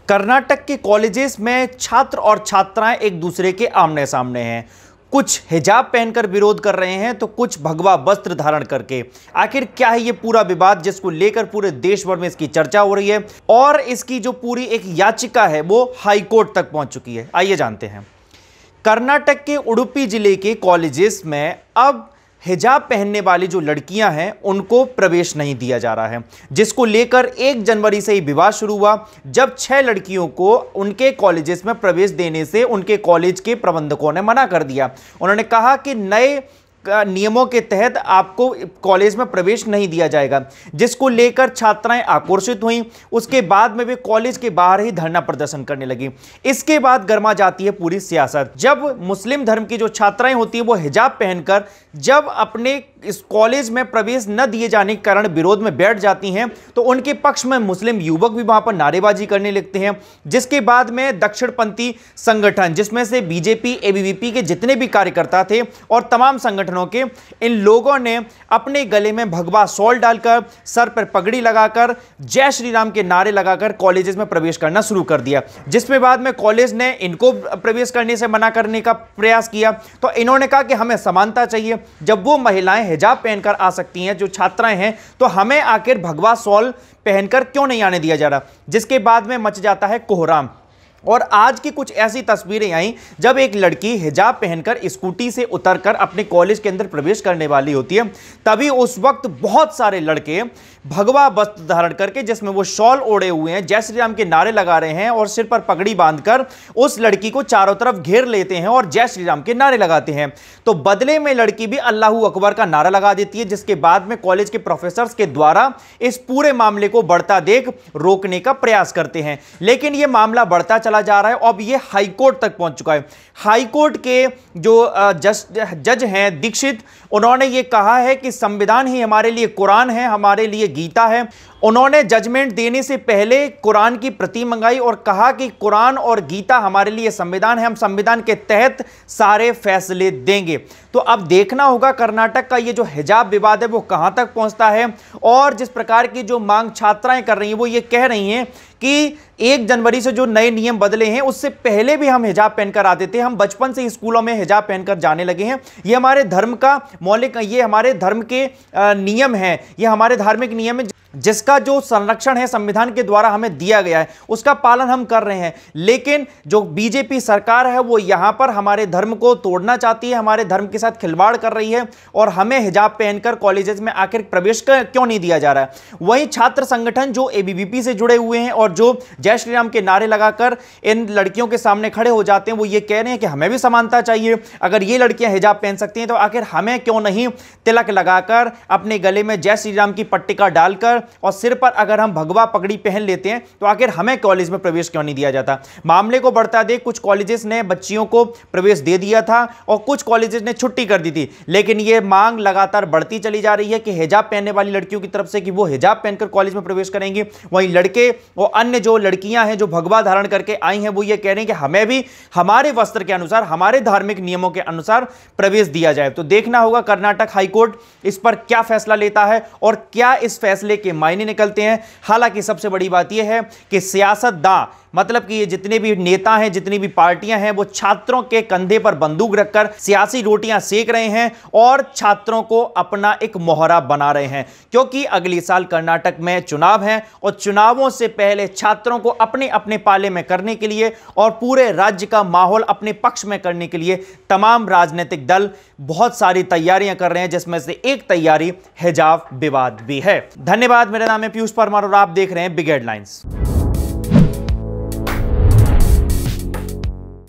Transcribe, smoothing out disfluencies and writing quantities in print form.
कर्नाटक के कॉलेजेस में छात्र और छात्राएं एक दूसरे के आमने सामने हैं। कुछ हिजाब पहनकर विरोध कर रहे हैं तो कुछ भगवा वस्त्र धारण करके। आखिर क्या है ये पूरा विवाद जिसको लेकर पूरे देश भर में इसकी चर्चा हो रही है और इसकी जो पूरी एक याचिका है वो हाई कोर्ट तक पहुंच चुकी है। आइए जानते हैं। कर्नाटक के उडुपी जिले के कॉलेजेस में अब हिजाब पहनने वाली जो लड़कियां हैं उनको प्रवेश नहीं दिया जा रहा है, जिसको लेकर 1 जनवरी से ही विवाद शुरू हुआ, जब 6 लड़कियों को उनके कॉलेजेस में प्रवेश देने से उनके कॉलेज के प्रबंधकों ने मना कर दिया। उन्होंने कहा कि नए नियमों के तहत आपको कॉलेज में प्रवेश नहीं दिया जाएगा, जिसको लेकर छात्राएं आक्रोशित हुईं। उसके बाद में वे कॉलेज के बाहर ही धरना प्रदर्शन करने लगी। इसके बाद गर्मा जाती है पूरी सियासत, जब मुस्लिम धर्म की जो छात्राएं होती हैं वो हिजाब पहनकर जब अपने इस कॉलेज में प्रवेश न दिए जाने के कारण विरोध में बैठ जाती हैं तो उनके पक्ष में मुस्लिम युवक भी वहां पर नारेबाजी करने लगते हैं। जिसके बाद में दक्षिणपंथी संगठन, जिसमें से बीजेपी एबीवीपी के जितने भी कार्यकर्ता थे और तमाम संगठनों के, इन लोगों ने अपने गले में भगवा शॉल डालकर, सर पर पगड़ी लगाकर, जय श्री राम के नारे लगाकर कॉलेजेस में प्रवेश करना शुरू कर दिया। जिसमें बाद में कॉलेज ने इनको प्रवेश करने से मना करने का प्रयास किया तो इन्होंने कहा कि हमें समानता चाहिए। जब वो महिलाएं हिजाब पहनकर आ सकती हैं, जो छात्राएं हैं, तो हमें आखिर भगवा शॉल पहनकर क्यों नहीं आने दिया जा रहा। जिसके बाद में मच जाता है कोहराम। और आज की कुछ ऐसी तस्वीरें आई जब एक लड़की हिजाब पहनकर स्कूटी से उतरकर अपने कॉलेज के अंदर प्रवेश करने वाली होती है, तभी उस वक्त बहुत सारे लड़के भगवा वस्त्र धारण करके, जिसमें वो शॉल ओढ़े हुए हैं, जय श्री राम के नारे लगा रहे हैं और सिर पर पगड़ी बांधकर उस लड़की को चारों तरफ घेर लेते हैं और जय श्री राम के नारे लगाते हैं। तो बदले में लड़की भी अल्लाहू अकबर का नारा लगा देती है, जिसके बाद में कॉलेज के प्रोफेसर्स के द्वारा इस पूरे मामले को बढ़ता देख रोकने का प्रयास करते हैं। लेकिन यह मामला बढ़ता चला जा रहा है। अब यह हाई कोर्ट तक पहुंच चुका है। हाई कोर्ट के जो जज हैं दीक्षित, उन्होंने यह कहा है कि संविधान ही हमारे लिए कुरान है, हमारे लिए गीता है। उन्होंने जजमेंट देने से पहले कुरान की प्रति मंगाई और कहा कि कुरान और गीता हमारे लिए संविधान है, हम संविधान के तहत सारे फैसले देंगे। तो अब देखना होगा कर्नाटक का ये जो हिजाब विवाद है वो कहां तक पहुंचता है। और जिस प्रकार की जो मांग छात्राएं कर रही हैं, वो ये कह रही हैं कि 1 जनवरी से जो नए नियम बदले हैं उससे पहले भी हम हिजाब पहनकर आते थे, हम बचपन से स्कूलों में हिजाब पहनकर जाने लगे हैं। ये हमारे धर्म का मौलिक, ये हमारे धर्म के नियम है, ये हमारे धार्मिक नियम है, जिसका जो संरक्षण है संविधान के द्वारा हमें दिया गया है, उसका पालन हम कर रहे हैं। लेकिन जो बीजेपी सरकार है वो यहां पर हमारे धर्म को तोड़ना चाहती है, हमारे धर्म के साथ खिलवाड़ कर रही है और हमें हिजाब पहनकर कॉलेजेस में आखिर प्रवेश क्यों नहीं दिया जा रहा है। वहीं छात्र संगठन जो एबीवीपी से जुड़े हुए हैं और जो जय श्री राम के नारे लगाकर इन लड़कियों के सामने खड़े हो जाते हैं, वो ये कह रहे हैं कि हमें भी समानता चाहिए। अगर ये लड़कियां हिजाब पहन सकती हैं तो आखिर हमें क्यों नहीं तिलक लगाकर, अपने गले में जय श्री राम की पट्टिका डालकर और सिर पर अगर हम भगवा पगड़ी पहन लेते हैं तो आखिर हमें कॉलेज में प्रवेश क्यों नहीं दिया जाता। मामले को बढ़ता देख कुछ कॉलेजेस ने बच्चियों को प्रवेश दे दिया था और कुछ कॉलेजेस ने छुट्टी कर दी थी। लेकिन यह मांग लगातार बढ़ती चली जा रही है कि हिजाब पहनने वाली लड़कियों की तरफ से कि वो हिजाब पहनकर कॉलेज में प्रवेश करेंगे। वहीं लड़के और अन्य जो लड़कियां हैं जो भगवा धारण करके आई हैं, वो ये कह रहे हैं कि हमें भी हमारे वस्त्र के अनुसार, हमारे धार्मिक नियमों के अनुसार प्रवेश दिया जाए। तो देखना होगा कर्नाटक हाईकोर्ट इस पर क्या फैसला लेता है और क्या इस फैसले के मायने निकलते हैं। हालांकि सबसे बड़ी बात यह है कि सियासतदां, मतलब कि ये जितने भी नेता हैं, जितनी भी पार्टियां हैं, वो छात्रों के कंधे पर बंदूक रखकर सियासी रोटियां सेक रहे हैं और छात्रों को अपना एक मोहरा बना रहे हैं। क्योंकि अगले साल कर्नाटक में चुनाव हैं और चुनावों से पहले छात्रों को अपने अपने पाले में करने के लिए और पूरे राज्य का माहौल अपने पक्ष में करने के लिए तमाम राजनीतिक दल बहुत सारी तैयारियां कर रहे हैं, जिसमें से एक तैयारी हिजाब विवाद भी है। धन्यवाद। मेरा नाम है पीयूष परमार और आप देख रहे हैं बिग हेडलाइंस।